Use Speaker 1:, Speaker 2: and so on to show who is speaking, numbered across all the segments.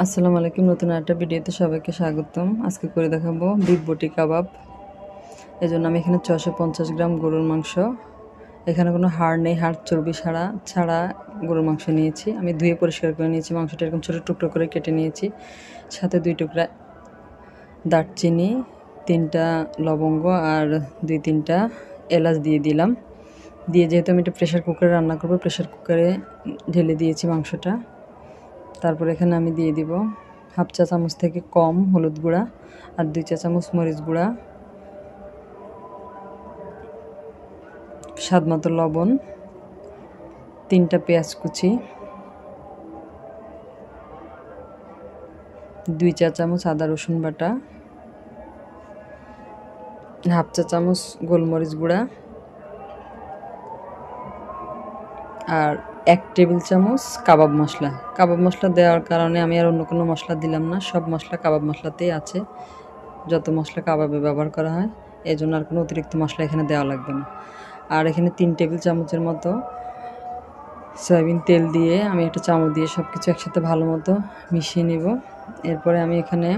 Speaker 1: আসসালামু আলাইকুম। নতুন একটা ভিডিওতে সবাইকে স্বাগতম। আজকে করে দেখাবো বিফ বটি কাবাব। এজন্য আমি এখানে 650 গ্রাম গরুর মাংস, এখানে কোনো হাড় নেই, হাড় চর্বি ছাড়া গরুর মাংস নিয়েছি। আমি ধুয়ে পরিষ্কার করে নিয়েছি। মাংসটা এরকম ছোটো টুকরো করে কেটে নিয়েছি। সাথে 2 টুকরা দারচিনি, 3টা লবঙ্গ আর 2-3টা এলাচ দিয়ে দিলাম। দিয়ে যেহেতু আমি এটা প্রেশার কুকারে রান্না করব, প্রেশার কুকারে ঢেলে দিয়েছি মাংসটা। তারপর এখানে আমি দিয়ে দিব হাফ চা চামচ থেকে কম হলুদ গুঁড়া আর 2 চা চামচ মরিচ গুঁড়া, স্বাদ মতো লবণ, 3টা পেঁয়াজ কুচি, 2 চা চামচ আদা রসুন বাটা, হাফ চা চামচ গোলমরিচ গুঁড়া আর 1 টেবিল চামচ কাবাব মশলা। কাবাব মশলা দেওয়ার কারণে আমি আর অন্য কোনো মশলা দিলাম না, সব মশলা কাবাব মশলাতেই আছে। যত মশলা কাবাবে ব্যবহার করা হয়, এই জন্য আর কোনো অতিরিক্ত মশলা এখানে দেওয়া লাগবে না। আর এখানে 3 টেবিল চামচের মতো সয়াবিন তেল দিয়ে আমি একটা চামচ দিয়ে সব কিছু একসাথে ভালো মতো মিশিয়ে নেব। এরপরে আমি এখানে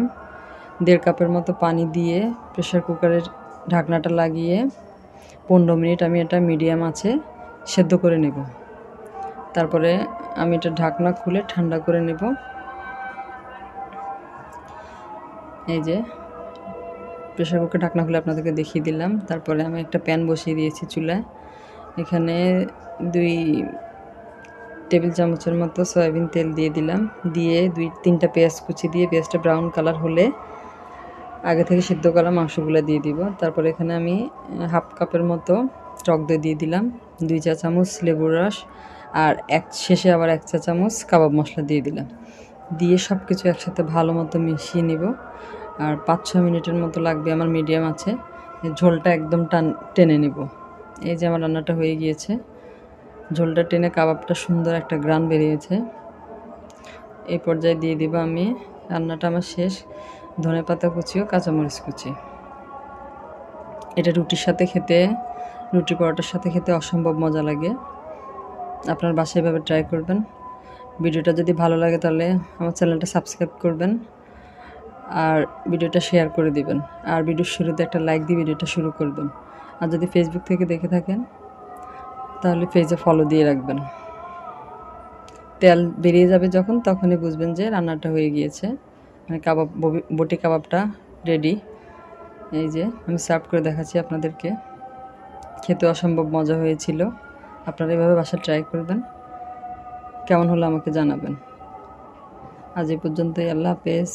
Speaker 1: 1.5 কাপের মতো পানি দিয়ে প্রেশার কুকারের ঢাকনাটা লাগিয়ে 15 মিনিট আমি এটা মিডিয়াম আঁচে সেদ্ধ করে নেব। তারপরে আমি এটা ঢাকনা খুলে ঠান্ডা করে নেব। এই যে প্রেশার কুকার ঢাকনা খুলে আপনাদেরকে দেখিয়ে দিলাম। তারপরে আমি একটা প্যান বসিয়ে দিয়েছি চুলায়। এখানে 2 টেবিল চামচের মতো সয়াবিন তেল দিয়ে দিলাম। দিয়ে 2-3টা পেঁয়াজ কুচি দিয়ে পেঁয়াজটা ব্রাউন কালার হলে আগে থেকে সিদ্ধ করা মাংসগুলো দিয়ে দিব। তারপরে এখানে আমি হাফ কাপের মতো টক দই দিয়ে দিলাম, 2 চা চামচ লেবুর রস আর শেষে আবার 1 চা চামচ কাবাব মশলা দিয়ে দিলাম। দিয়ে সব কিছু একসাথে ভালো মতো মিশিয়ে নিব। আর 5-6 মিনিটের মতো লাগবে আমার মিডিয়াম আছে। ঝোলটা একদম টেনে নেব। এই যে আমার রান্নাটা হয়ে গিয়েছে। ঝোলটা টেনে কাবাবটা সুন্দর একটা গ্রান বেরিয়েছে। এই পর্যায়ে দিয়ে দিব আমি, রান্নাটা আমার শেষ, ধনেপাতা কুচি ও কাঁচামরিচ কুচি। এটা রুটির সাথে খেতে, রুটি পরোটার সাথে খেতে অসম্ভব মজা লাগে। আপনার বাসায় এভাবে ট্রাই করবেন। ভিডিওটা যদি ভালো লাগে তাহলে আমার চ্যানেলটা সাবস্ক্রাইব করবেন আর ভিডিওটা শেয়ার করে দিবেন। আর ভিডিওর শুরুতে একটা লাইক দিয়ে ভিডিওটা শুরু করবেন। আর যদি ফেসবুক থেকে দেখে থাকেন তাহলে পেজে ফলো দিয়ে রাখবেন। তেল বেরিয়ে যাবে যখন, তখনই বুঝবেন যে রান্নাটা হয়ে গিয়েছে। মানে বটি কাবাবটা রেডি। এই যে আমি সার্ভ করে দেখাচ্ছি আপনাদেরকে। খেতে অসম্ভব মজা হয়েছিল। আপনারা এভাবে বাসায় ট্রাই করবেন। কেমন হলো আমাকে জানাবেন। আজ এই পর্যন্তই। আল্লাহ হাফেজ।